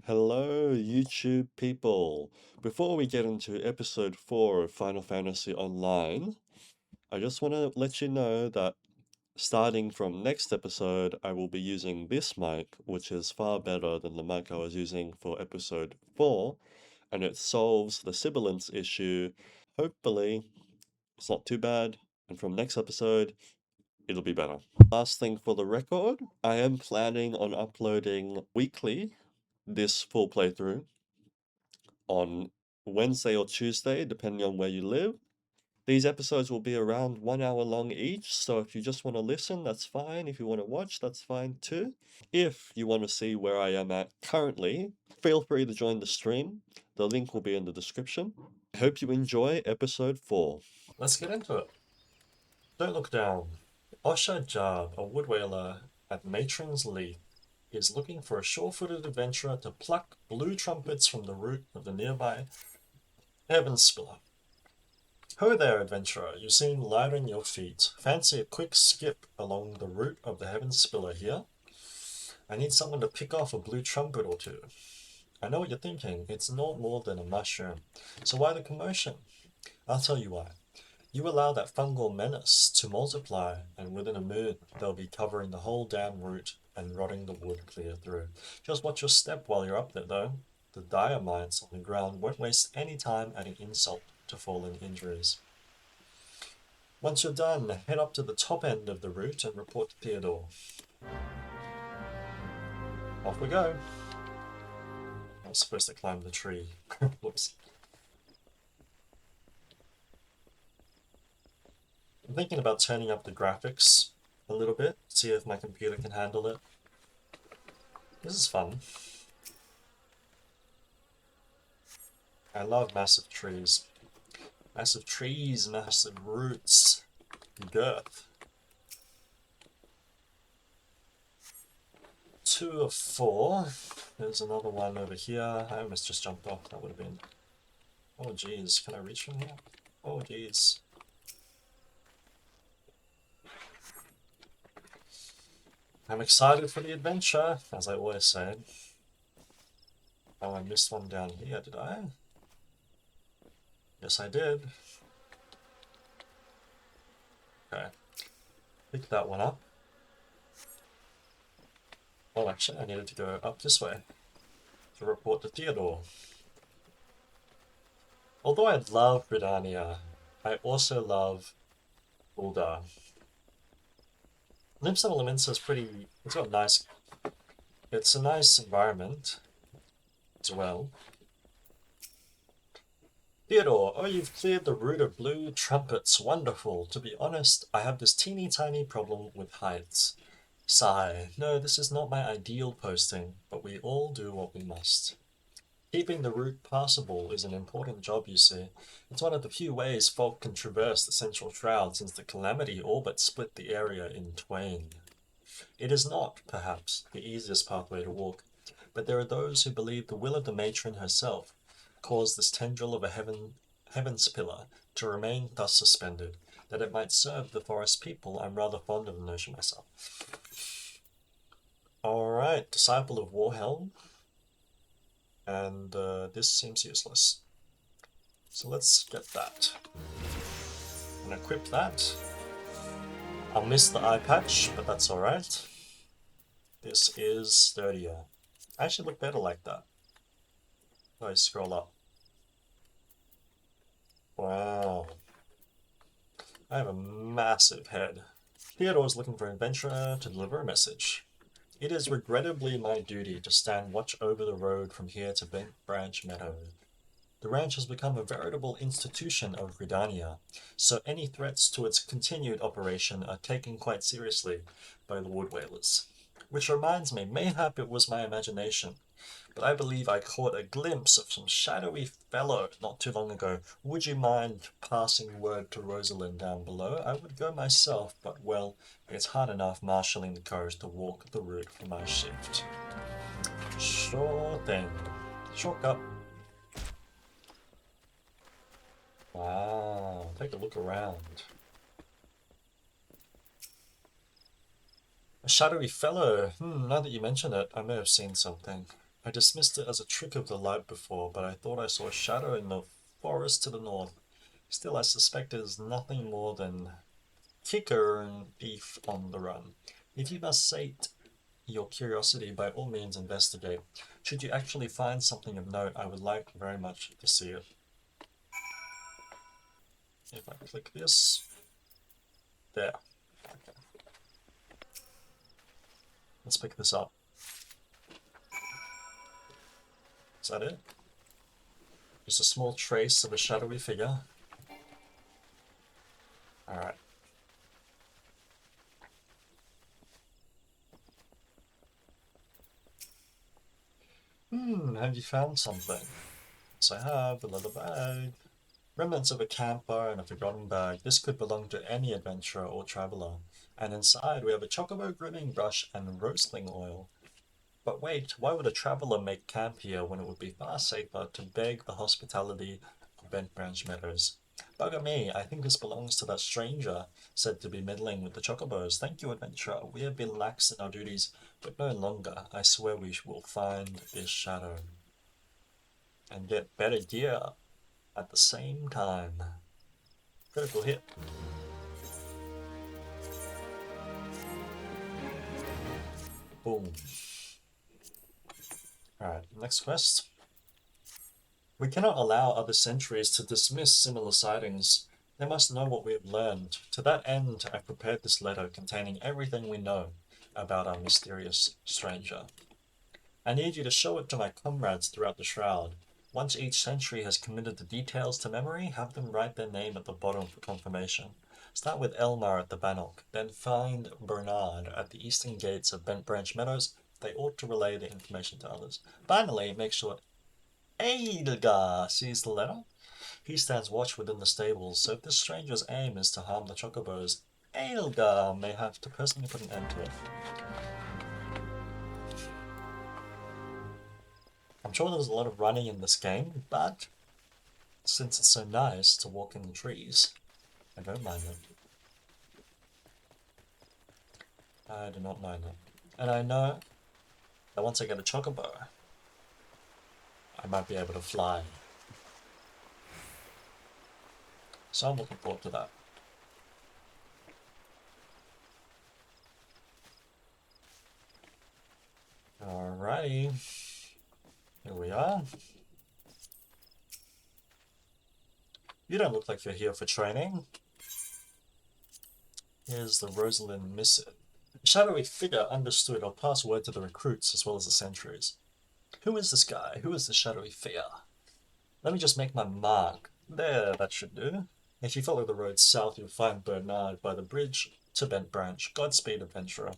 Hello, YouTube people. Before we get into episode 4 of Final Fantasy Online, I just want to let you know that starting from next episode, I will be using this mic, which is far better than the mic I was using for episode 4, and it solves the sibilance issue. Hopefully, it's not too bad, and from next episode, it'll be better. Last thing for the record, I am planning on uploading weekly this full playthrough on Wednesday or Tuesday, depending on where you live. These episodes will be around 1 hour long each, so if you just want to listen, that's fine. If you want to watch, that's fine too. If you want to see where I am at currently, feel free to join the stream. The link will be in the description. I hope you enjoy episode 4. Let's get into it. Don't look down. Osha Jarb, a woodwhaler at Matron's Leaf, is looking for a sure-footed adventurer to pluck blue trumpets from the root of the nearby Heavensward. Ho there, adventurer, you seem light on your feet. Fancy a quick skip along the route of the Heavensward here? I need someone to pick off a blue trumpet or two. I know what you're thinking, it's not more than a mushroom. So why the commotion? I'll tell you why. You allow that fungal menace to multiply, and within a moon, they'll be covering the whole damn route and rotting the wood clear through. Just watch your step while you're up there, though. The dire mites on the ground won't waste any time adding insult to fallen injuries. Once you're done, head up to the top end of the route and report to Theodore. Off we go. I was supposed to climb the tree. Whoops. I'm thinking about turning up the graphics a little bit, see if my computer can handle it. This is fun. I love massive trees. Massive trees, massive roots, girth. 2 of 4. There's another one over here. I almost just jumped off. That would have been... Oh geez, can I reach from here? Oh geez. I'm excited for the adventure, as I always say. Oh, I missed one down here, did I? Yes, I did. Okay. Pick that one up. Oh, actually, I needed to go up this way to report to Theodore. Although I love Gridania, I also love Ul'dah. Limsa Elements is pretty... It's got nice... It's a nice environment as well. Theodore, oh, you've cleared the route of blue trumpets. Wonderful. To be honest, I have this teeny tiny problem with heights. Sigh. No, this is not my ideal posting, but we all do what we must. Keeping the route passable is an important job, you see. It's one of the few ways folk can traverse the Central Shroud since the Calamity all but split the area in twain. It is not, perhaps, the easiest pathway to walk, but there are those who believe the will of the matron herself caused this tendril of a heaven's pillar to remain thus suspended, that it might serve the forest people. I'm rather fond of the notion myself. Alright, Disciple of Warhelm. And this seems useless. So let's get that. And equip that. I'll miss the eye patch, but that's alright. This is sturdier. I actually look better like that. Oh, I scroll up. Wow. I have a massive head. Theodore's looking for an adventurer to deliver a message. It is regrettably my duty to stand watch over the road from here to Bent Branch Meadow. The ranch has become a veritable institution of Gridania, so any threats to its continued operation are taken quite seriously by the woodwhalers. Which reminds me, mayhap it was my imagination, but I believe I caught a glimpse of some shadowy fellow not too long ago. Would you mind passing word to Rosalind down below? I would go myself, but well, it's hard enough marshalling the courage to walk the route for my shift. Sure thing. Shortcut. Wow, take a look around. A shadowy fellow. Now that you mention it, I may have seen something. I dismissed it as a trick of the light before, but I thought I saw a shadow in the forest to the north. Still, I suspect it is nothing more than kicker and thief on the run. If you must sate your curiosity, by all means investigate. Should you actually find something of note, I would like very much to see it. If I click this, there. Okay. Let's pick this up. Is that it? Just a small trace of a shadowy figure. Alright. Have you found something? Yes, I have. A leather bag. Remnants of a campfire and a forgotten bag. This could belong to any adventurer or traveler. And inside we have a chocobo grooming brush and roastling oil. But wait, why would a traveler make camp here when it would be far safer to beg the hospitality of Bent Branch Meadows? Bugger me, I think this belongs to that stranger said to be meddling with the chocobos. Thank you, adventurer. We have been lax in our duties, but no longer. I swear we will find this shadow and get better gear at the same time. Critical hit. Boom. Alright, next quest. We cannot allow other centuries to dismiss similar sightings. They must know what we have learned. To that end, I prepared this letter containing everything we know about our mysterious stranger. I need you to show it to my comrades throughout the Shroud. Once each century has committed the details to memory, have them write their name at the bottom for confirmation. Start with Elmar at the Bannock, then find Bernard at the eastern gates of Bent Branch Meadows. They ought to relay the information to others. Finally, make sure Edelgar sees the letter. He stands watch within the stables, so if this stranger's aim is to harm the chocobos, Edelgar may have to personally put an end to it. I'm sure there's a lot of running in this game, but since it's so nice to walk in the trees, I don't mind it. I do not mind it. And I know that once I get a chocobo, I might be able to fly. So I'm looking forward to that. Alrighty. Here we are. You don't look like you're here for training. Here's the Rosalind missive. A shadowy figure understood. I'll pass word to the recruits as well as the sentries. Who is this guy? Who is this shadowy figure? Let me just make my mark. There, that should do. If you follow the road south, you'll find Bernard by the bridge to Bent Branch. Godspeed, adventurer.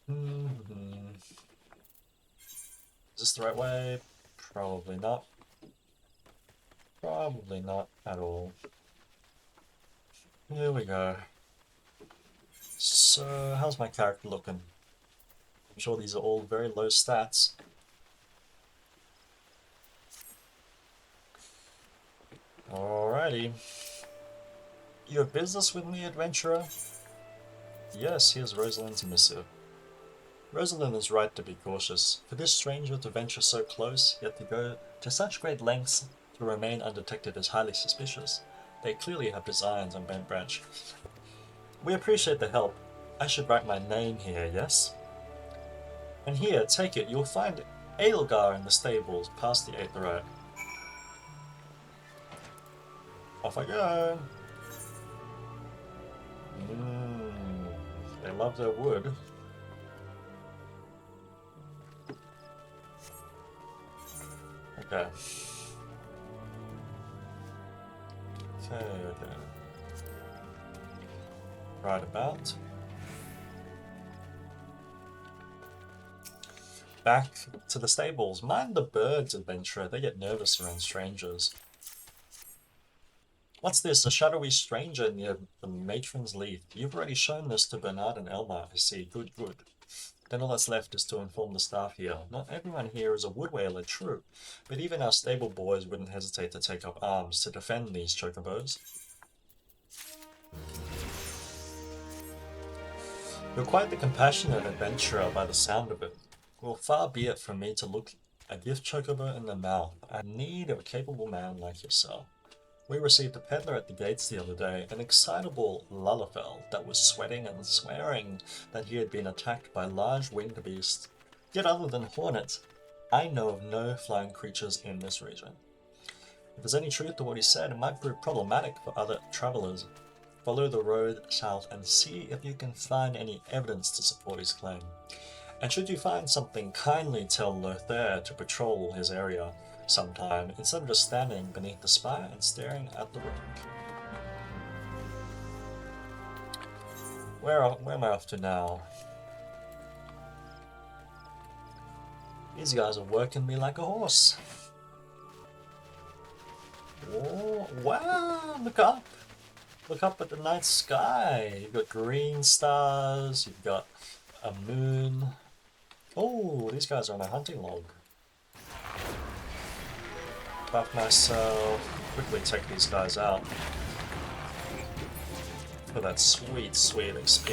Is this the right way? Probably not. Probably not at all. Here we go. So, how's my character looking? I'm sure these are all very low stats. Alrighty. You have business with me, adventurer? Yes, here's Rosalind's missive. Rosalind is right to be cautious. For this stranger to venture so close, yet to go to such great lengths to remain undetected is highly suspicious. They clearly have designs on Bent Branch. We appreciate the help. I should write my name here, yes? And here, take it. You'll find Edelgar in the stables, past the 8th row. Off I go. They love their wood. Okay. Okay. Right about. Back to the stables. Mind the birds, adventurer. They get nervous around strangers. What's this? A shadowy stranger near the matron's leaf. You've already shown this to Bernard and Elmar, I see. Good, good. Then all that's left is to inform the staff here. Not everyone here is a wood whaler, true, but even our stable boys wouldn't hesitate to take up arms to defend these chocobos. You're quite the compassionate adventurer by the sound of it. Well, far be it from me to look a gift chocobo in the mouth. I need a capable man like yourself. We received a peddler at the gates the other day, an excitable Lullafell that was sweating and swearing that he had been attacked by large winged beasts. Yet other than hornets, I know of no flying creatures in this region. If there's any truth to what he said, it might prove problematic for other travelers. Follow the road south and see if you can find any evidence to support his claim. And should you find something, kindly tell Lothair to patrol his area sometime, instead of just standing beneath the spire and staring at the road. Where am I off to now? These guys are working me like a horse. Oh, wow, look up. Look up at the night sky. You've got green stars, you've got a moon. Oh, these guys are on a hunting log. Buff myself, quickly take these guys out for that sweet, sweet XP.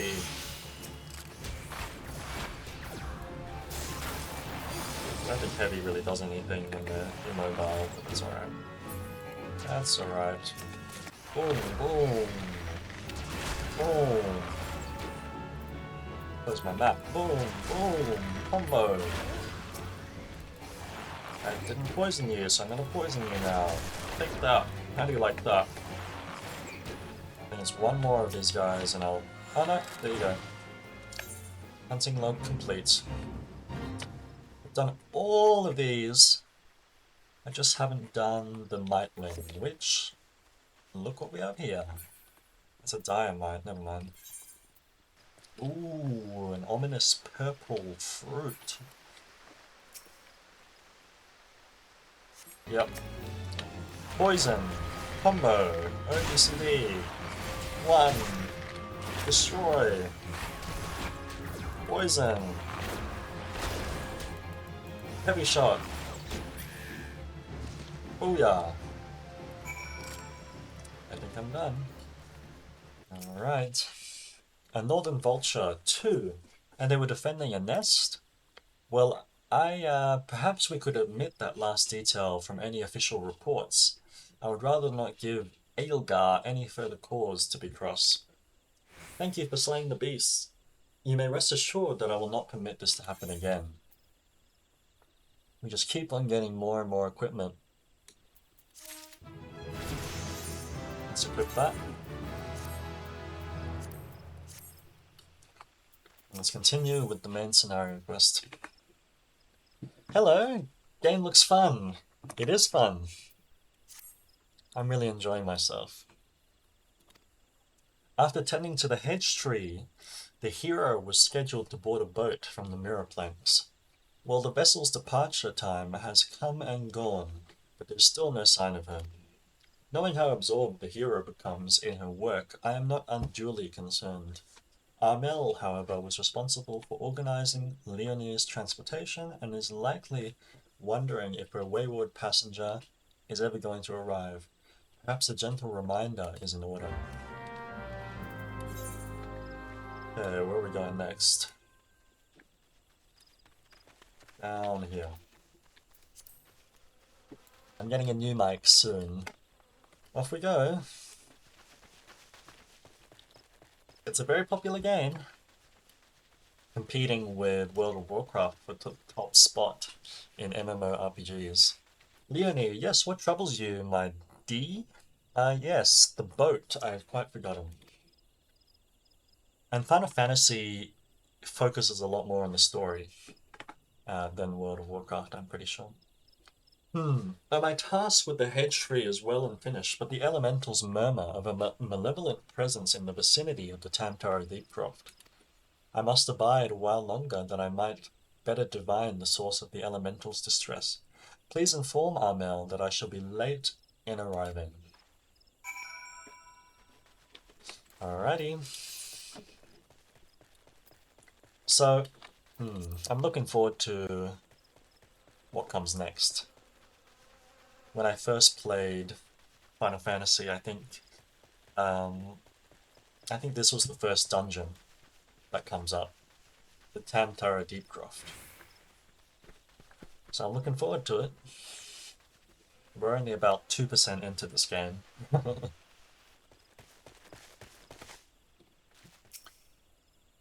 I don't think heavy really does anything when they're immobile, but that's alright. That's alright. Boom, boom, boom. There's my map. Boom, boom, combo. I didn't poison you, so I'm gonna poison you now. Take that. How do you like that? There's one more of these guys and I'll... Oh no, there you go. Hunting log complete. I've done all of these. I just haven't done the Nightwing, which... Look what we have here. It's a diamite, never mind. Ooh, an ominous purple fruit. Yep. Poison. Combo. OBCD. 1. Destroy. Poison. Heavy shot. Booyah. I think I'm done. Alright. A Northern Vulture 2. And they were defending a nest? Well, perhaps we could omit that last detail from any official reports. I would rather not give Aelgar any further cause to be cross. Thank you for slaying the beasts. You may rest assured that I will not permit this to happen again. We just keep on getting more and more equipment. Let's equip that. Let's continue with the main scenario quest. Hello! Game looks fun. It is fun. I'm really enjoying myself. After tending to the hedge tree, the hero was scheduled to board a boat from the mirror planks. Well, the vessel's departure time has come and gone, but there's still no sign of her. Knowing how absorbed the hero becomes in her work, I am not unduly concerned. Armel, however, was responsible for organizing Leonie's transportation and is likely wondering if her wayward passenger is ever going to arrive. Perhaps a gentle reminder is in order. Okay, where are we going next? Down here. I'm getting a new mic soon. Off we go. It's a very popular game, competing with World of Warcraft for the top spot in MMORPGs. Leonie, yes, what troubles you, my D? Yes, the boat, I've quite forgotten. And Final Fantasy focuses a lot more on the story than World of Warcraft, I'm pretty sure. Though my task with the hedge tree is well and finished, but the elementals murmur of a malevolent presence in the vicinity of the Tamtara Deepcroft. I must abide a while longer that I might better divine the source of the elemental's distress. Please inform Armel that I shall be late in arriving. Alrighty. So, I'm looking forward to what comes next. When I first played Final Fantasy, I think this was the first dungeon. that comes up. The Tamtara Deepcroft. So I'm looking forward to it. We're only about 2% into this game.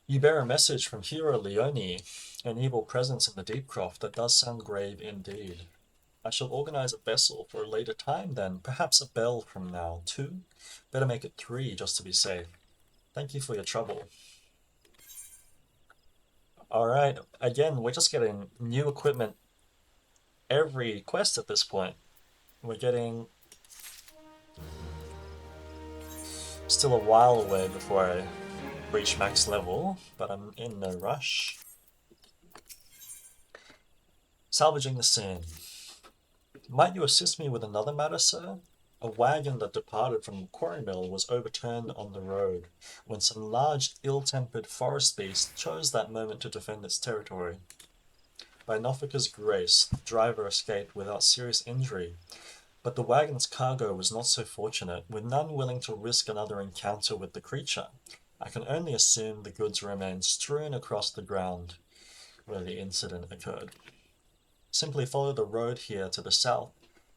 You bear a message from Hero Leone, an evil presence in the Deepcroft that does sound grave indeed. I shall organize a vessel for a later time then, perhaps a bell from now. 2? Better make it 3 just to be safe. Thank you for your trouble. Alright, again, we're just getting new equipment every quest at this point. We're getting... Still a while away before I reach max level, but I'm in no rush. Salvaging the scene. Might you assist me with another matter, sir? A wagon that departed from the quarry mill was overturned on the road, when some large, ill-tempered forest beast chose that moment to defend its territory. By Nofika's grace, the driver escaped without serious injury, but the wagon's cargo was not so fortunate, with none willing to risk another encounter with the creature. I can only assume the goods remain strewn across the ground where the incident occurred. Simply follow the road here to the south,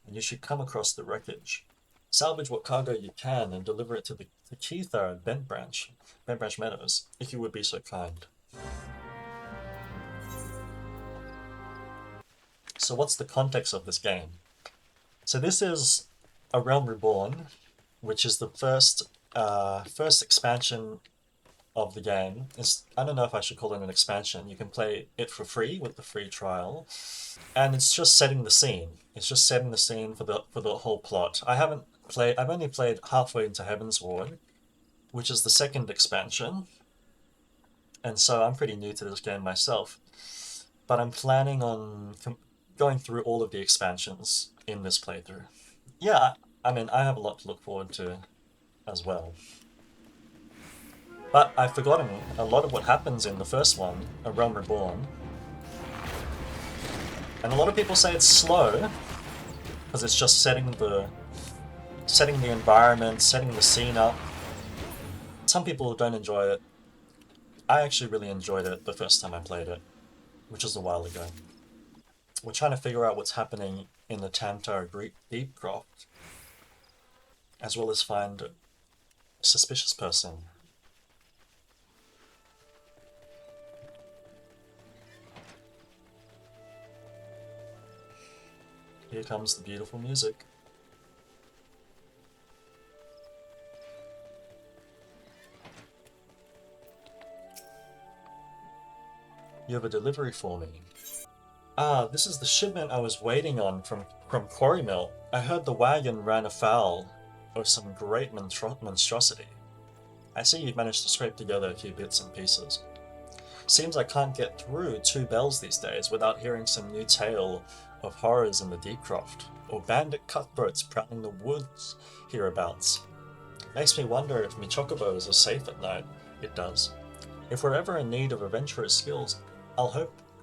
and you should come across the wreckage. Salvage what cargo you can and deliver it to the Keitha at Bent Branch Meadows, if you would be so kind. So what's the context of this game? So this is A Realm Reborn, which is the first expansion of the game. I don't know if I should call it an expansion. You can play it for free with the free trial, and it's just setting the scene. It's just setting the scene for the whole plot. I've only played halfway into Heavensward, which is the second expansion, and so I'm pretty new to this game myself. But I'm planning on going through all of the expansions in this playthrough. Yeah, I mean, I have a lot to look forward to as well. But I've forgotten a lot of what happens in the first one, A Realm Reborn. And a lot of people say it's slow, because it's just setting the environment, setting the scene up. Some people don't enjoy it. I actually really enjoyed it the first time I played it, which was a while ago. We're trying to figure out what's happening in the Tamtara Deepcroft, as well as find a suspicious person. Here comes the beautiful music. You have a delivery for me. Ah, this is the shipment I was waiting on from Quarry Mill. I heard the wagon ran afoul of some great monstrosity. I see you've managed to scrape together a few bits and pieces. Seems I can't get through 2 bells these days without hearing some new tale of horrors in the Deepcroft, or bandit cutthroats prowling the woods hereabouts. Makes me wonder if me chocobos are safe at night. It does. If we're ever in need of adventurous skills, I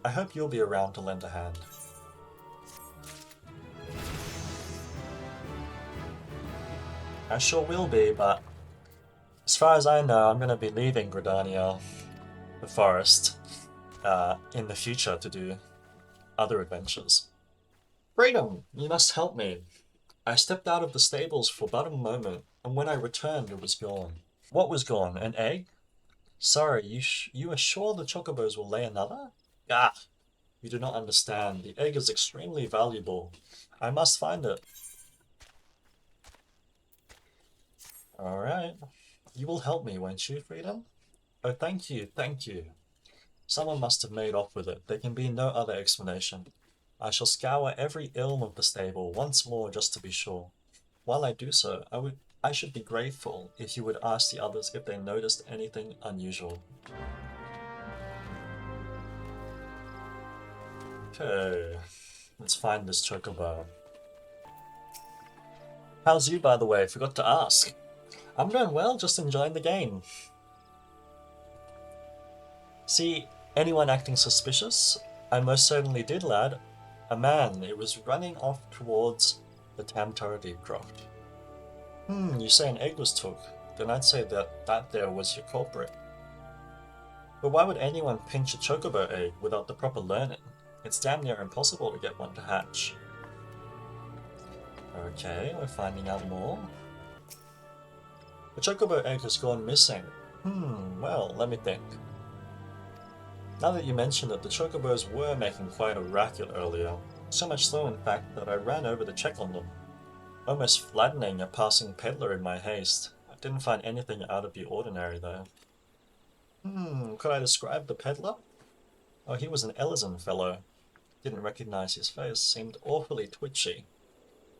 hope you'll be around to lend a hand. I sure will be, but as far as I know, I'm going to be leaving Gridania, the forest, in the future to do other adventures. Freedom! You must help me. I stepped out of the stables for but a moment, and when I returned, it was gone. What was gone? An egg? Sorry, you are sure the chocobos will lay another? Ah! You do not understand. The egg is extremely valuable. I must find it. Alright. You will help me, won't you, Freedom? Oh, thank you, thank you. Someone must have made off with it. There can be no other explanation. I shall scour every elm of the stable once more just to be sure. While I do so, I should be grateful if you would ask the others if they noticed anything unusual. Okay, let's find this chocobo. How's you, by the way? Forgot to ask. I'm doing well, just enjoying the game. See anyone acting suspicious? I most certainly did, lad. A man. It was running off towards the Tamtara Deepcroft. You say an egg was took. Then I'd say that there was your culprit. But why would anyone pinch a chocobo egg without the proper learning? It's damn near impossible to get one to hatch. Okay, we're finding out more. The chocobo egg has gone missing. Well, let me think. Now that you mention it, the chocobos were making quite a racket earlier. So much so, in fact, that I ran over to check on them, almost flattening a passing peddler in my haste. I didn't find anything out of the ordinary, though. Could I describe the peddler? Oh, he was an Ellison fellow. Didn't recognize his face, seemed awfully twitchy.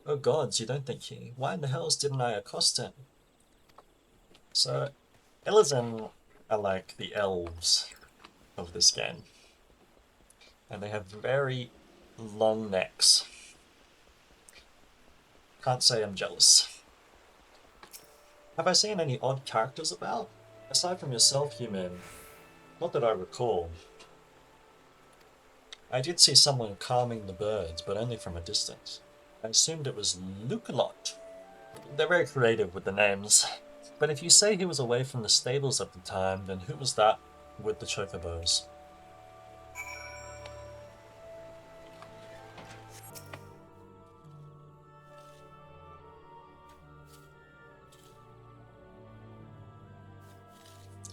Oh gods, you don't think he... Why in the hells didn't I accost him? So, Ellison are like the elves of this game. And they have very long necks. Can't say I'm jealous. Have I seen any odd characters about? Aside from yourself, human. Not that I recall. I did see someone calming the birds, but only from a distance. I assumed it was Lukelot. They're very creative with the names. But if you say he was away from the stables at the time, then who was that with the chocobos?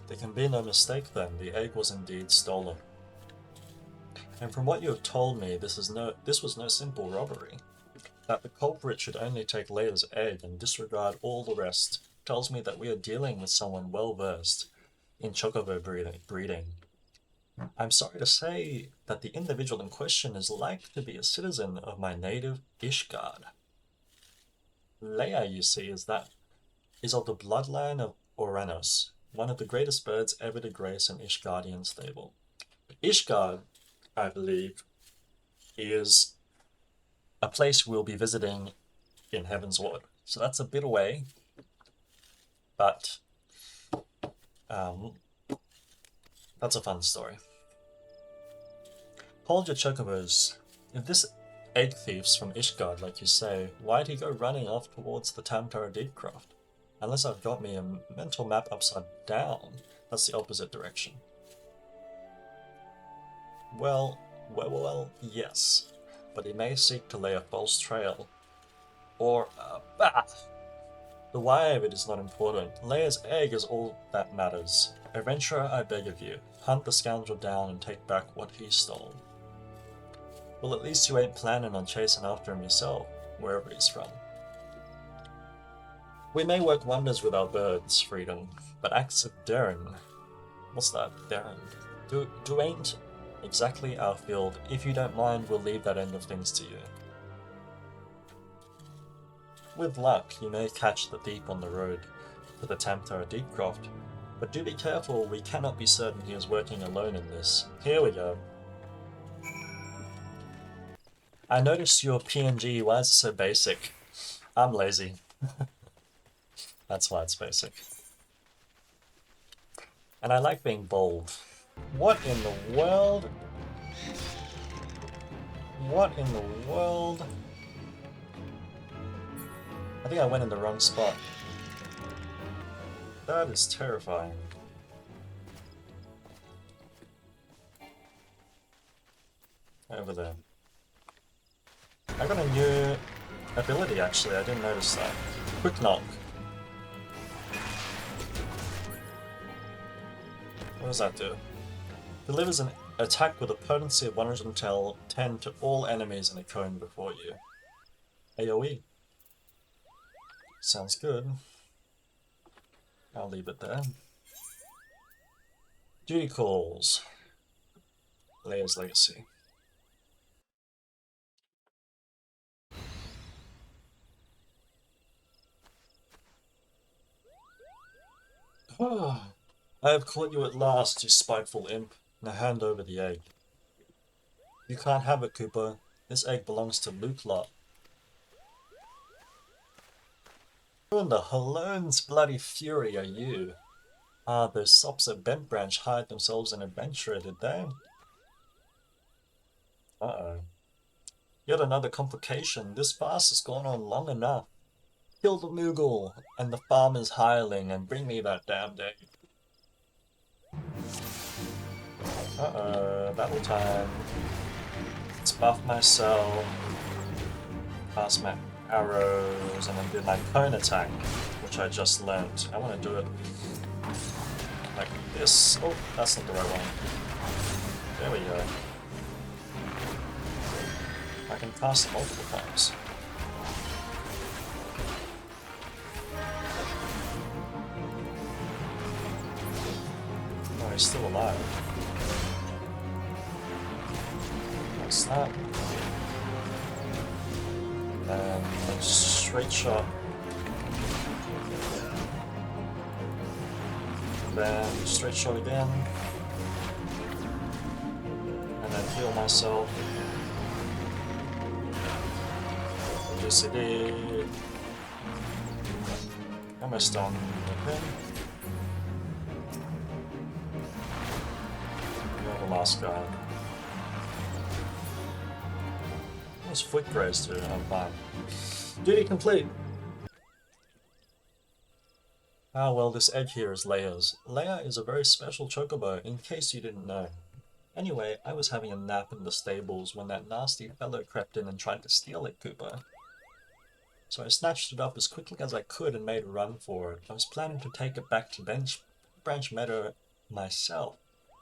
There can be no mistake then, the egg was indeed stolen. And from what you have told me, this was no simple robbery. That the culprit should only take Leia's egg and disregard all the rest tells me that we are dealing with someone well versed in chocobo breeding. I'm sorry to say that the individual in question is like to be a citizen of my native Ishgard. Leia, you see, is of the bloodline of Oranos, one of the greatest birds ever to grace an Ishgardian stable. Ishgard, I believe, is a place we'll be visiting in Heavensward. So that's a bit away, but that's a fun story. Hold your chocobos. If this egg thief's from Ishgard, like you say, why'd he go running off towards the Tamtara Deepcroft? Unless I've got me a mental map upside down, that's the opposite direction. Well, yes. But he may seek to lay a false trail. Or, the why of it is not important. Leia's egg is all that matters. Adventurer, I beg of you, hunt the scoundrel down and take back what he stole. Well, at least you ain't planning on chasing after him yourself, wherever he's from. We may work wonders with our birds, Freedom, but acts of daring... What's that, daring? Do ain't exactly our field. If you don't mind, we'll leave that end of things to you. With luck, you may catch the thief on the road to the Tamtara Deepcroft, but do be careful, we cannot be certain he is working alone in this. Here we go. I noticed your PNG, why is it so basic? I'm lazy. That's why it's basic. And I like being bold. What in the world? What in the world? I think I went in the wrong spot. That is terrifying. Over there. I got a new ability actually, I didn't notice that. Quick knock. What does that do? Delivers an attack with a potency of 110 to all enemies in a cone before you. AoE. Sounds good. I'll leave it there. Duty calls. Leia's Legacy. I have caught you at last, you spiteful imp. Now hand over the egg. You can't have it, Cooper. This egg belongs to Lukelot. Who in the Halone's bloody fury are you? Ah, those sops at Bent Branch hired themselves an adventurer, did they? Uh-oh. Yet another complication. This farce has gone on long enough. Kill the Moogle and the farmer's hireling and bring me that damned egg. Uh-oh, battle time. Let's buff myself, cast my arrows, and then do my cone attack, which I just learned. I want to do it like this. Oh, that's not the right one. There we go. I can cast multiple times. Oh, he's still alive. What's that? And straight shot. Then straight shot again. And then heal myself. GCD. Almost done with him. You're the last guy. What's foot graze to? I'm fine. Duty complete! Ah well, this egg here is Leia's. Leia is a very special chocobo, in case you didn't know. Anyway, I was having a nap in the stables when that nasty fellow crept in and tried to steal it, Cooper. So I snatched it up as quickly as I could and made a run for it. I was planning to take it back to Branch Meadow myself,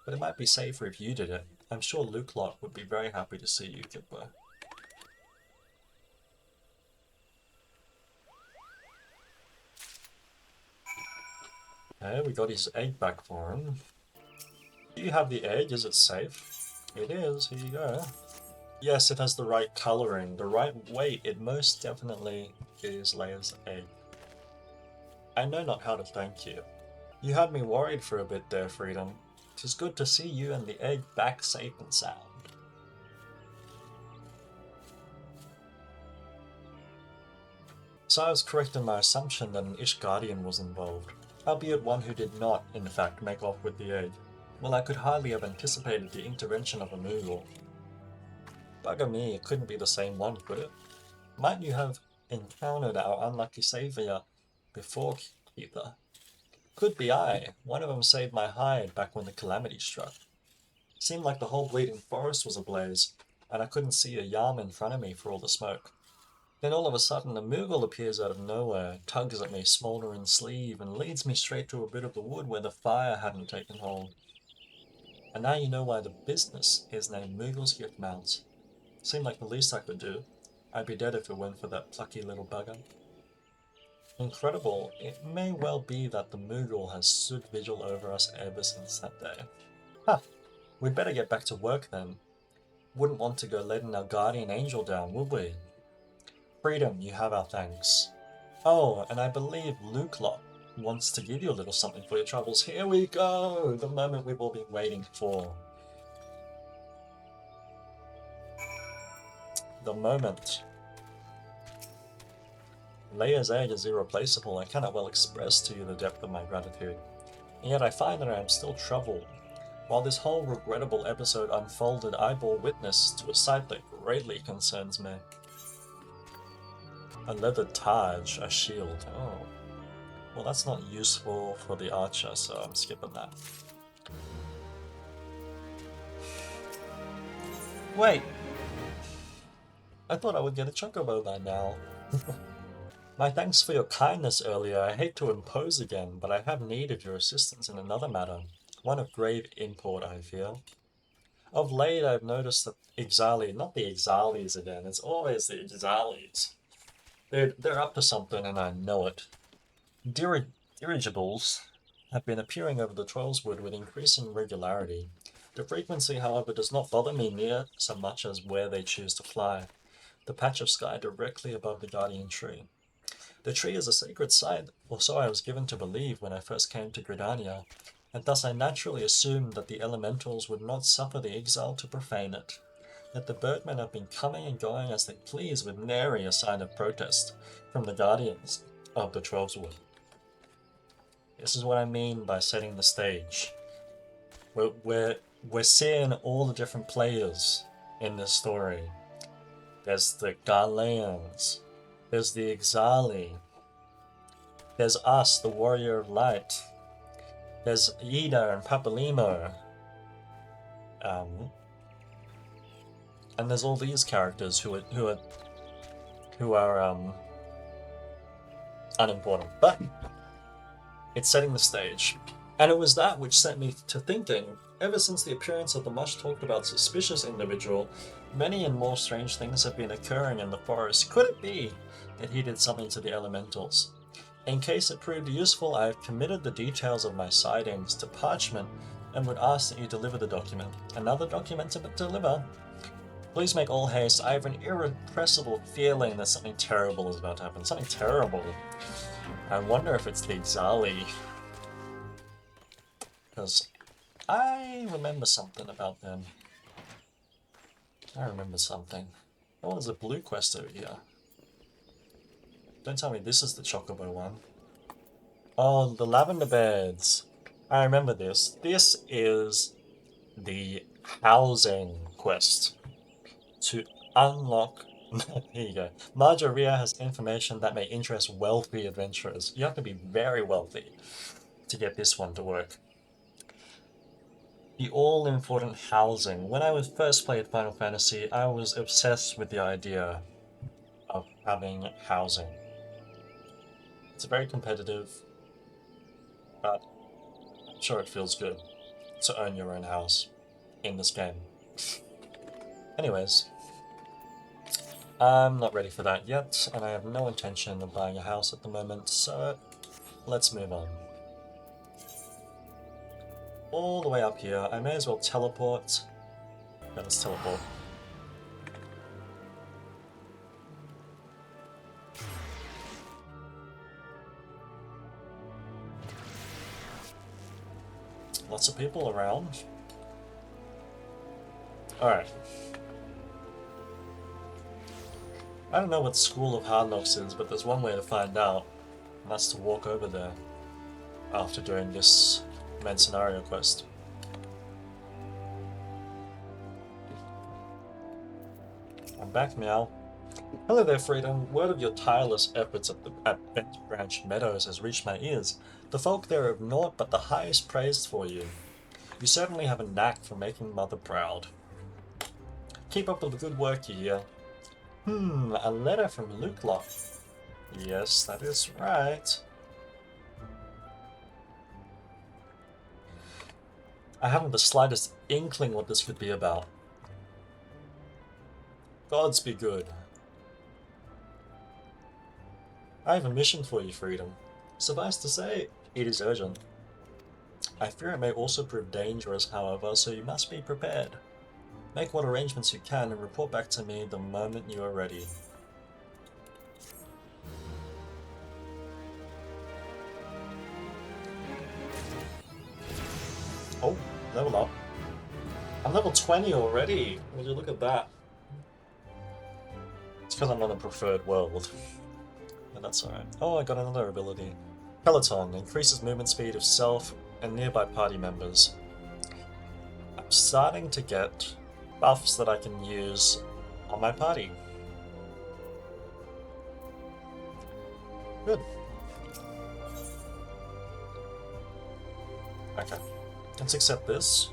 but it might be safer if you did it. I'm sure Luke Lot would be very happy to see you, Cooper. Okay, we got his egg back for him. Do you have the egg? Is it safe? It is, here you go. Yes, it has the right colouring, the right weight. It most definitely is Leia's egg. I know not how to thank you. You had me worried for a bit there, Freedom. 'Tis good to see you and the egg back safe and sound. So I was correct in my assumption that an Ishgardian was involved, albeit one who did not, in fact, make off with the egg. Well, I could hardly have anticipated the intervention of a Moogle. Bugger me, it couldn't be the same one, could it? Might you have encountered our unlucky saviour before, Keeper? Could be I. One of them saved my hide back when the calamity struck. Seemed like the whole bleeding forest was ablaze, and I couldn't see a yarm in front of me for all the smoke. Then all of a sudden a Moogle appears out of nowhere, tugs at me smouldering sleeve, and leads me straight to a bit of the wood where the fire hadn't taken hold. And now you know why the business is named Moogle's Gift Mounts. Seemed like the least I could do. I'd be dead if it weren't for that plucky little bugger. Incredible. It may well be that the Moogle has stood vigil over us ever since that day. Huh. We'd better get back to work then. Wouldn't want to go letting our guardian angel down, would we? Freedom, you have our thanks. Oh, and I believe Luke Lot wants to give you a little something for your troubles. Here we go! The moment we've all been waiting for. The moment. Leia's egg is irreplaceable. I cannot well express to you the depth of my gratitude. And yet I find that I am still troubled. While this whole regrettable episode unfolded, I bore witness to a sight that greatly concerns me. A leather Taj, a shield. Oh. Well, that's not useful for the archer, so I'm skipping that. Wait! I thought I would get a chocobo by now. My thanks for your kindness earlier. I hate to impose again, but I have need of your assistance in another matter. One of grave import, I fear. Of late, I've noticed that Ixali, not the Ixalis again, it's always the Ixalis. They're up to something and I know it. Dirigibles have been appearing over the Trollswood with increasing regularity. The frequency, however, does not bother me near so much as where they choose to fly. The patch of sky directly above the guardian tree. The tree is a sacred site, or so I was given to believe when I first came to Gridania, and thus I naturally assumed that the elementals would not suffer the Ixal to profane it. Yet the birdmen have been coming and going as they please with nary a sign of protest from the guardians of the Trollswood. This is what I mean by setting the stage. We're seeing all the different players in this story. There's the Garleans, there's the Ixali, there's us, the Warrior of Light, there's Ida and Papalimo. And there's all these characters who are unimportant, but it's setting the stage. And it was that which set me to thinking, ever since the appearance of the much talked about suspicious individual, many and more strange things have been occurring in the forest. Could it be that he did something to the elementals? In case it proved useful, I have committed the details of my sightings to parchment and would ask that you deliver the document. Another document to deliver? Please make all haste. I have an irrepressible feeling that something terrible is about to happen. Something terrible. I wonder if it's the Ixali. Because I remember something about them. I remember something. Oh, there's a blue quest over here. Don't tell me this is the chocobo one. Oh, the lavender beds. I remember this. This is the housing quest. To unlock... Here you go. Marjoria has information that may interest wealthy adventurers. You have to be very wealthy to get this one to work. The all-important housing. When I first played Final Fantasy, I was obsessed with the idea of having housing. It's very competitive, but I'm sure it feels good to own your own house in this game. Anyways, I'm not ready for that yet, and I have no intention of buying a house at the moment, so let's move on. All the way up here, I may as well teleport. Yeah, let's teleport. Lots of people around. Alright. I don't know what School of Hard Knocks is, but there's one way to find out, and that's to walk over there after doing this main scenario quest. I'm back, meow. Hello there, Freedom. Word of your tireless efforts at Bent Branch Meadows has reached my ears. The folk there have naught but the highest praise for you. You certainly have a knack for making Mother proud. Keep up with the good work, you hear. A letter from Luke. Yes, that is right. I haven't the slightest inkling what this could be about. Gods be good. I have a mission for you, Freedom. Suffice to say, it is urgent. I fear it may also prove dangerous, however, so you must be prepared. Make what arrangements you can and report back to me the moment you are ready. Oh, level up. I'm level 20 already! Would you look at that? It's because I'm on the preferred world. But that's alright. Oh, I got another ability. Peloton increases movement speed of self and nearby party members. I'm starting to get buffs that I can use on my party. Good. Okay. Let's accept this.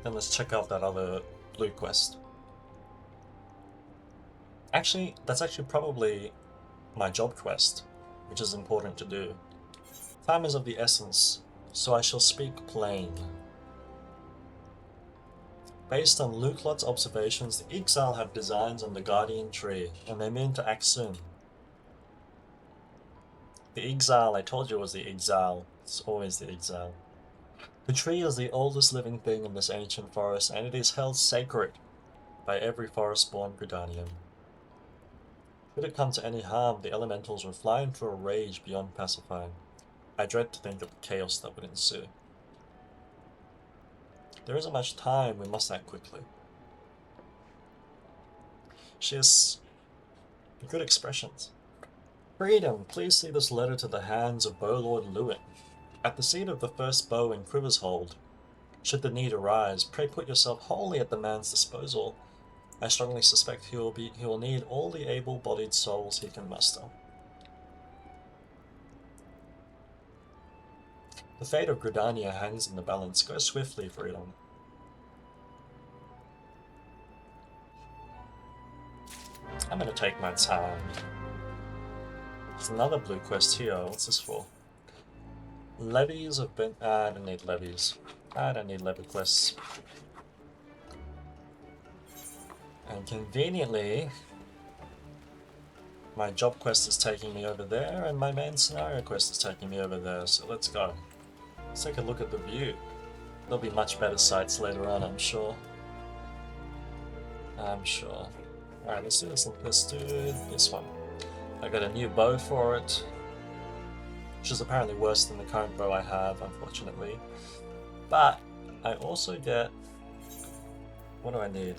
Then let's check out that other blue quest. Actually, that's actually probably my job quest, which is important to do. Time is of the essence, so I shall speak plain. Based on Lukelot's observations, the Ixal have designs on the Guardian Tree, and they mean to act soon. The Ixal, I told you it was the Ixal. It's always the Ixal. The tree is the oldest living thing in this ancient forest, and it is held sacred by every forest-born Gridanian. Should it come to any harm, the elementals will fly into a rage beyond pacifying. I dread to think of the chaos that would ensue. There isn't much time, we must act quickly. She has good expressions. Freedom, please see this letter to the hands of Bowlord Lewin. At the seat of the first bow in Quiver's hold. Should the need arise, pray put yourself wholly at the man's disposal. I strongly suspect he will need all the able-bodied souls he can muster. The fate of Gridania hangs in the balance. Go swiftly, Freedom. I'm gonna take my time. There's another blue quest here. What's this for? Levies have been... I don't need levies. I don't need levy quests. And conveniently, my job quest is taking me over there, and my main scenario quest is taking me over there, so let's go. Let's take a look at the view. There'll be much better sights later on, I'm sure. I'm sure. Alright, let's do this. Let's do this one. I got a new bow for it, which is apparently worse than the current bow I have, unfortunately. But I also get... what do I need?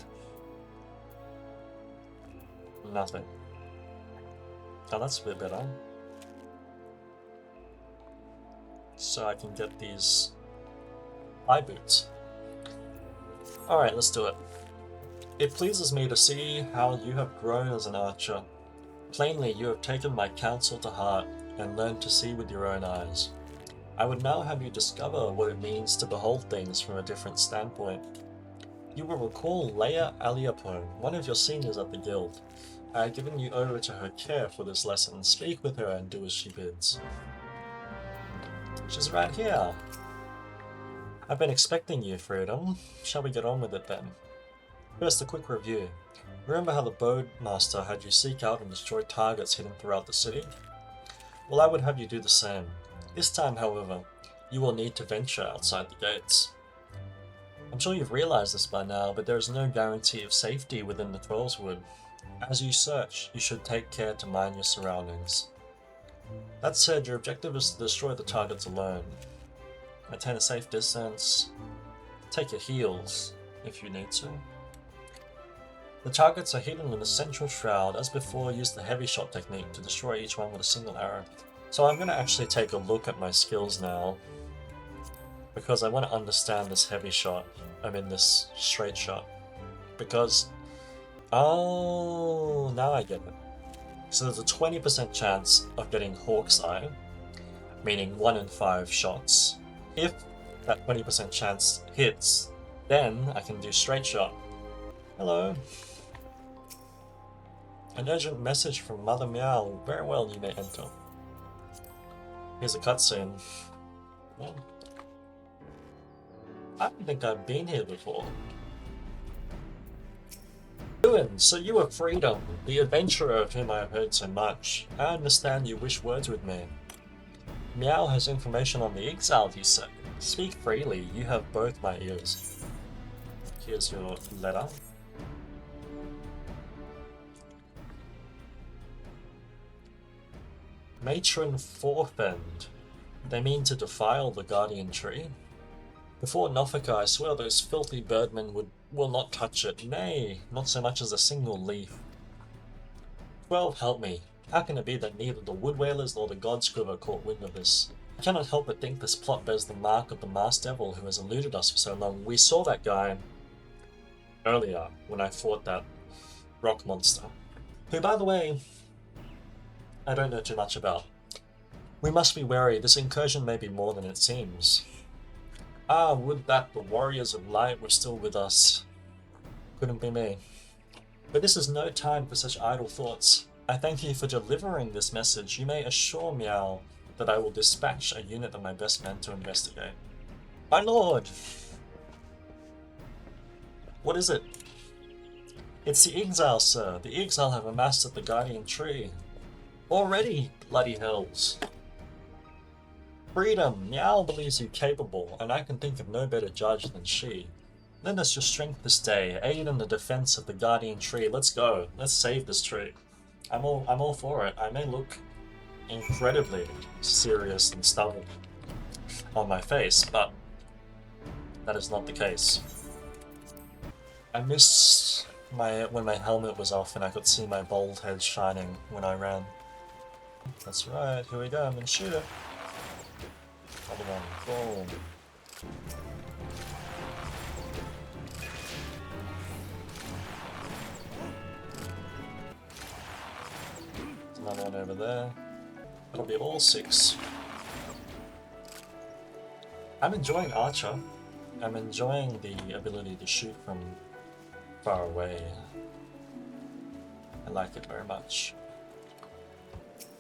Nothing. Oh, that's a bit better. So I can get these eye boots. Alright, let's do it. It pleases me to see how you have grown as an archer. Plainly, you have taken my counsel to heart and learned to see with your own eyes. I would now have you discover what it means to behold things from a different standpoint. You will recall Leia Aliapone, one of your seniors at the guild. I have given you over to her care for this lesson. Speak with her and do as she bids. She's right here. I've been expecting you, Freedom. Shall we get on with it then? First, a quick review. Remember how the Bowmaster had you seek out and destroy targets hidden throughout the city? Well, I would have you do the same. This time, however, you will need to venture outside the gates. I'm sure you've realized this by now, but there is no guarantee of safety within the Trollswood. As you search, you should take care to mind your surroundings. That said, your objective is to destroy the targets alone. Maintain a safe distance. Take your heals, if you need to. The targets are hidden in the central shroud. As before, use the heavy shot technique to destroy each one with a single arrow. So I'm going to actually take a look at my skills now, because I want to understand this heavy shot, this straight shot. Because, oh, now I get it. So there's a 20% chance of getting Hawk's Eye, meaning 1 in 5 shots. If that 20% chance hits, then I can do straight shot. Hello. An urgent message from Mother Meow. Very well, you may enter. Here's a cutscene. Well, I don't think I've been here before. So you are Freedom, the adventurer of whom I have heard so much. I understand you wish words with me. Meow has information on the Ixal, you say. Speak freely, you have both my ears. Here's your letter. Matron Forfend. They mean to defile the guardian tree. Before Nofika, I swear those filthy birdmen will not touch it. Nay, not so much as a single leaf. 12, help me. How can it be that neither the Wood Whalers nor the Gods Quiver caught wind of this? I cannot help but think this plot bears the mark of the Masked Devil who has eluded us for so long. We saw that guy earlier when I fought that rock monster, who, by the way, I don't know too much about. We must be wary. This incursion may be more than it seems. Ah, would that the warriors of light were still with us. Couldn't be me. But this is no time for such idle thoughts. I thank you for delivering this message. You may assure Meow that I will dispatch a unit of my best men to investigate. My lord! What is it? It's the Ixal, sir. The Ixal have amassed at the Guardian Tree. Already, bloody hells. Freedom! Meow believes you capable, and I can think of no better judge than she. Lend us your strength this day, aid in the defense of the Guardian Tree. Let's go. Let's save this tree. I'm all for it. I may look incredibly serious and stubborn on my face, but that is not the case. I miss when my helmet was off and I could see my bald head shining when I ran. That's right, here we go, I'm gonna shoot it. Other one, boom. There's another one over there. That'll be all 6. I'm enjoying Archer. I'm enjoying the ability to shoot from far away. I like it very much.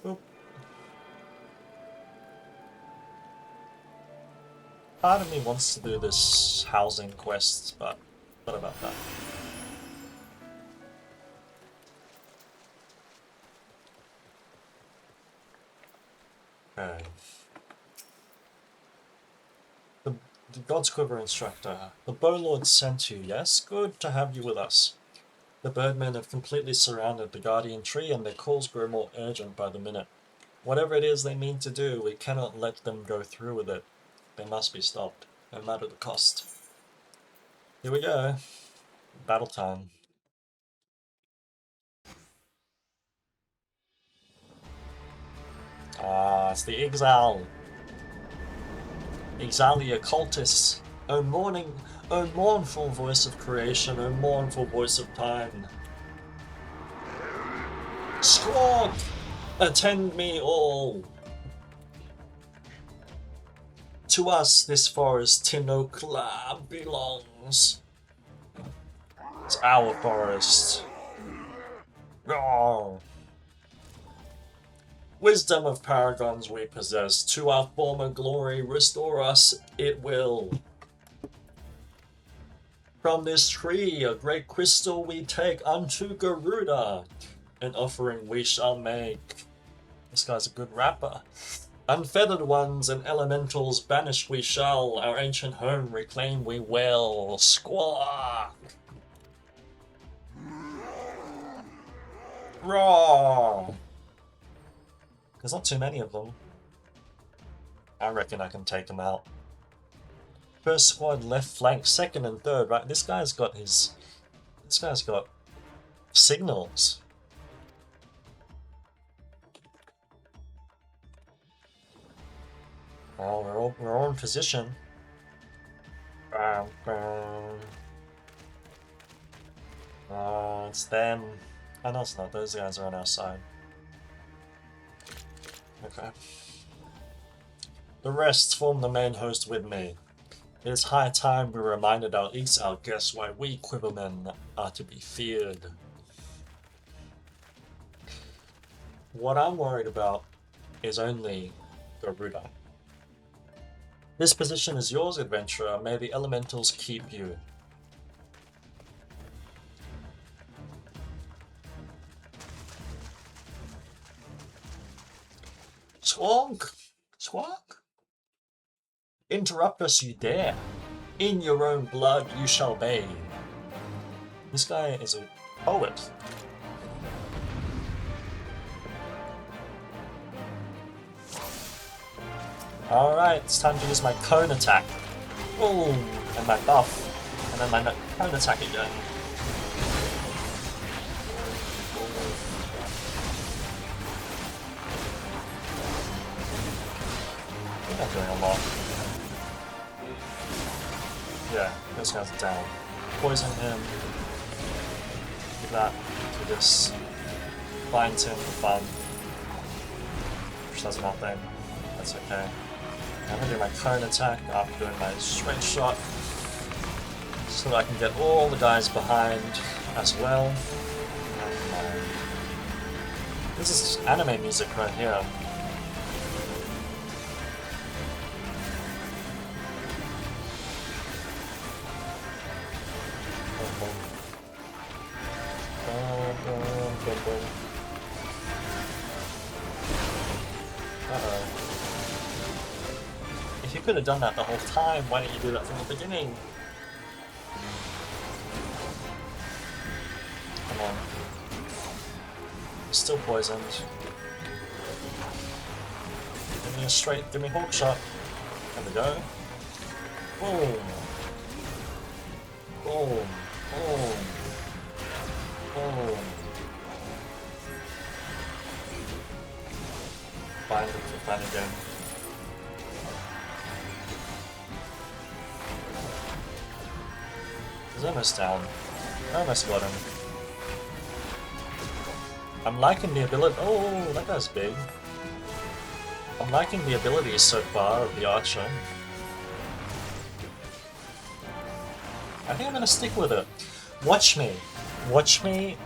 Boop. Part of me wants to do this housing quest, but what about that? Okay. The Gods Quiver instructor. The Bowlord sent you, yes? Good to have you with us. The birdmen have completely surrounded the Guardian Tree and their calls grow more urgent by the minute. Whatever it is they mean to do, we cannot let them go through with it. They must be stopped, no matter the cost. Here we go. Battle time. Ah, it's the Ixal. Ixal the occultist. O mournful voice of creation, O mournful voice of time. Squawk! Attend me all! To us this forest Tinokla belongs. It's our forest. Roar! Wisdom of paragons we possess, to our former glory restore us it will. From this tree a great crystal we take unto Garuda, an offering we shall make. This guy's a good rapper. Unfeathered ones and elementals banish we shall, our ancient home reclaim we will. Squawk! Roar! There's not too many of them. I reckon I can take them out. First squad left flank, second and third, right? This guy's got signals. Oh, we're all in position. Oh, it's them. Oh, no, it's not. Those guys are on our side. Okay. The rest form the main host with me. It is high time we reminded our Ixal guests why we Quivermen are to be feared. What I'm worried about is only Garuda. This position is yours, adventurer. May the elementals keep you. Squawk! Squawk! Interrupt us you dare. In your own blood you shall bathe. This guy is a poet. Alright, it's time to use my cone attack. Boom! And my buff. And then my cone attack again. I think I'm doing a lot. Yeah, those guys are down. Poison him. Do that. Do this. Bind him for fun. Which does nothing. That's okay. I'm gonna do my cone attack after doing my straight shot. So that I can get all the guys behind as well. This is anime music right here. Uh-oh. If you could have done that the whole time, why didn't you do that from the beginning? Come on. You're still poisoned. Give me a hawk shot. There we go. Boom. Boom. Boom. Boom. Bind him for fun again. He's almost down. I almost got him. I'm liking the ability. Oh, that guy's big. I'm liking the abilities so far of the archer. I think I'm gonna stick with it. Watch me. Watch me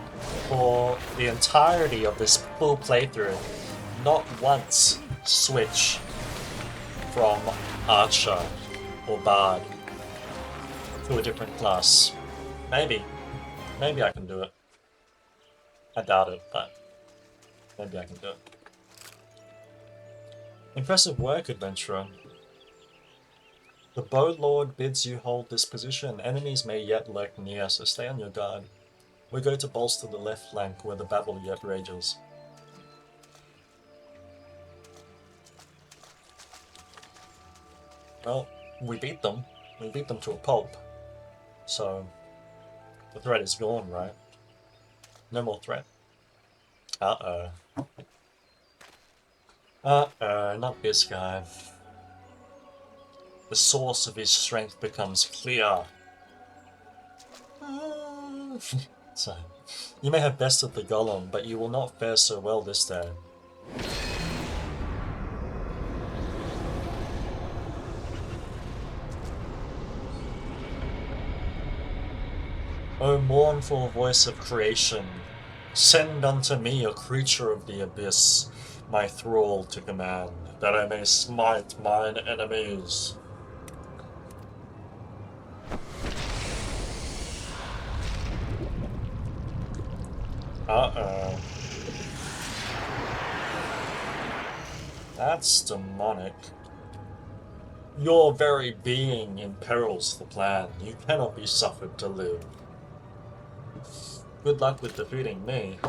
for the entirety of this full playthrough, not once switch from Archer or Bard to a different class. Maybe. Maybe I can do it. I doubt it, but maybe I can do it. Impressive work, adventurer. The Bow Lord bids you hold this position. Enemies may yet lurk near, so stay on your guard. We go to bolster the left flank where the battle yet rages. Well, we beat them. We beat them to a pulp. So, the threat is gone, right? No more threat. Uh-oh. Uh-oh, not this guy. The source of his strength becomes clear. So, you may have bested the golem, but you will not fare so well this day. O mournful voice of creation, send unto me a creature of the abyss, my thrall to command, that I may smite mine enemies. Uh-oh. That's demonic. Your very being imperils the plan. You cannot be suffered to live. Good luck with defeating me.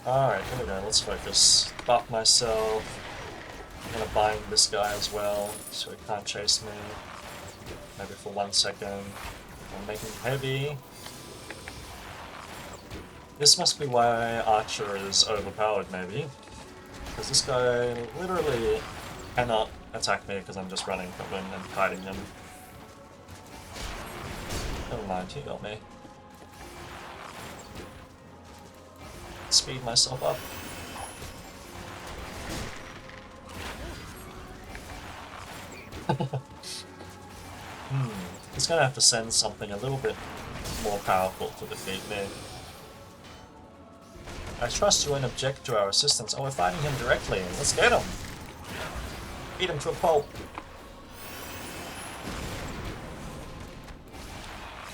Alright, here we go, let's focus. Buff myself. I'm gonna bind this guy as well, so he can't chase me. Maybe for 1 second. I'm making heavy. This must be why Archer is overpowered, maybe. Because this guy literally cannot attack me because I'm just running from him and fighting him. Never mind, he got me. Speed myself up. He's gonna have to send something a little bit more powerful to defeat me. I trust you won't object to our assistance. Oh, we're fighting him directly. Let's get him! Beat him to a pulp.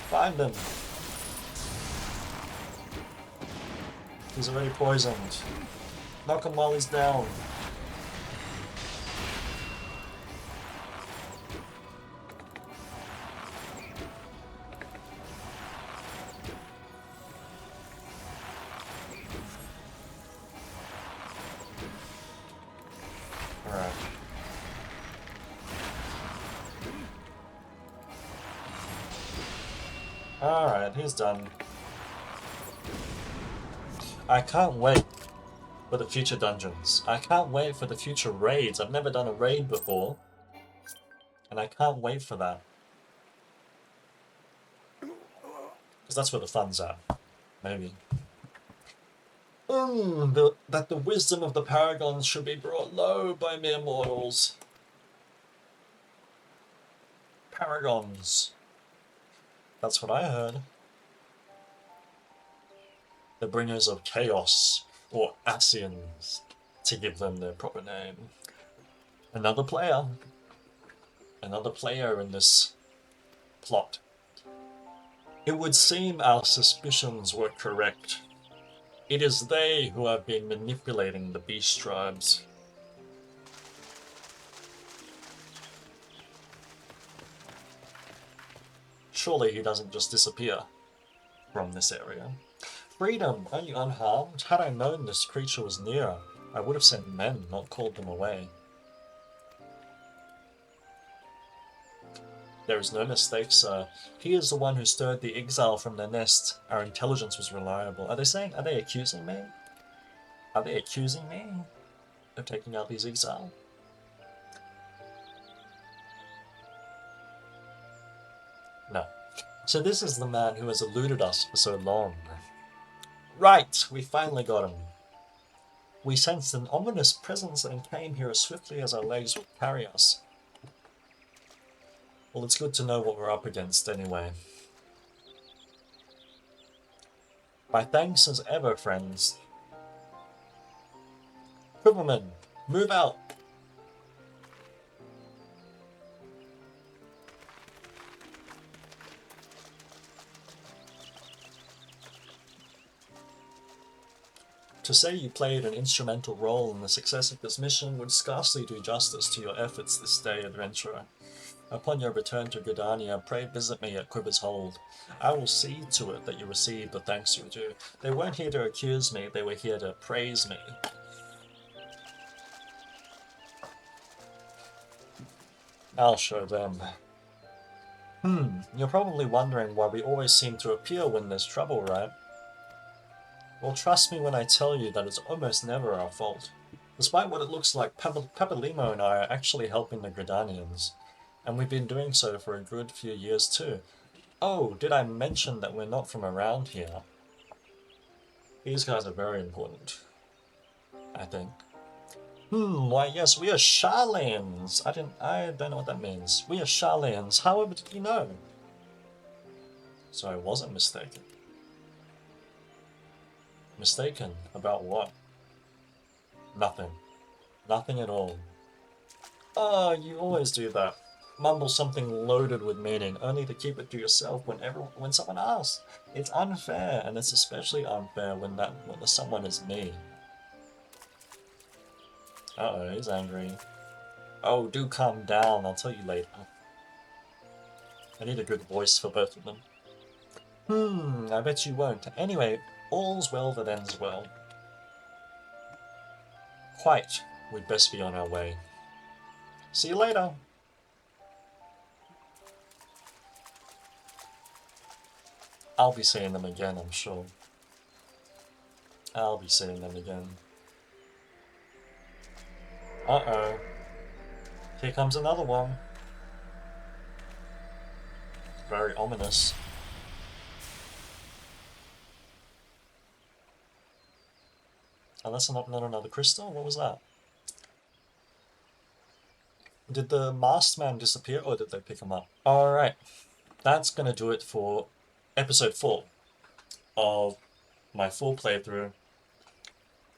Find him. He's already poisoned. Knock him while he's down. Alright. Alright, he's done. I can't wait for the future dungeons. I can't wait for the future raids. I've never done a raid before. And I can't wait for that. Because that's where the fun's at. Maybe. That the wisdom of the paragons should be brought low by mere mortals. Paragons. That's what I heard. The bringers of chaos, or Ascians, to give them their proper name. Another player. Another player in this plot. It would seem our suspicions were correct. It is they who have been manipulating the beast tribes. Surely he doesn't just disappear from this area. Freedom, are you unharmed? Had I known this creature was near, I would have sent men, not called them away. There is no mistake, sir. He is the one who stirred the Ixal from their nest. Our intelligence was reliable. Are they accusing me? Are they accusing me of taking out these Ixal? No. So this is the man who has eluded us for so long. Right, we finally got him. We sensed an ominous presence and came here as swiftly as our legs would carry us. Well, it's good to know what we're up against anyway. My thanks as ever, friends. Quiverman, move out! To say you played an instrumental role in the success of this mission would scarcely do justice to your efforts this day, adventurer. Upon your return to Gridania, pray visit me at Quiver's Hold. I will see to it that you receive the thanks you due. They weren't here to accuse me, they were here to praise me. I'll show them. You're probably wondering why we always seem to appear when there's trouble, right? Well, trust me when I tell you that it's almost never our fault. Despite what it looks like, Papalimo and I are actually helping the Gridanians. And we've been doing so for a good few years too. Oh, did I mention that we're not from around here? These guys are very important, I think. Why yes, we are Charlans! I don't know what that means. We are Charlans. However did you know? So I wasn't mistaken. Mistaken about what? Nothing. Nothing at all. Oh, you always do that. Mumble something loaded with meaning, only to keep it to yourself when someone asks. It's unfair, and it's especially unfair when the someone is me. Uh-oh, he's angry. Oh, do calm down, I'll tell you later. I need a good voice for both of them. I bet you won't. Anyway, all's well that ends well. Quite. We'd best be on our way. See you later! I'll be seeing them again, I'm sure. I'll be seeing them again. Uh-oh. Here comes another one. Very ominous. Oh, that's not another crystal? What was that? Did the masked man disappear, or did they pick him up? Alright. That's gonna do it for episode 4 of my full playthrough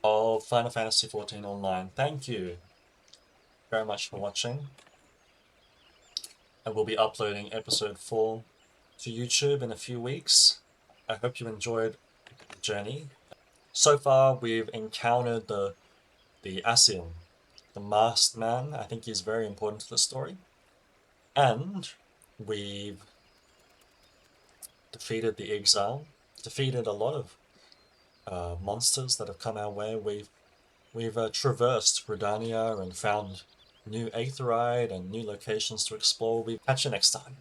of Final Fantasy XIV Online. Thank you very much for watching. I will be uploading episode 4 to YouTube in a few weeks. I hope you enjoyed the journey. So far we've encountered the Ascian, the masked man. I think he's very important to the story. And we've defeated the Ixal, defeated a lot of monsters that have come our way. We've traversed Gridania and found new aetheryte and new locations to explore. We'll catch you next time.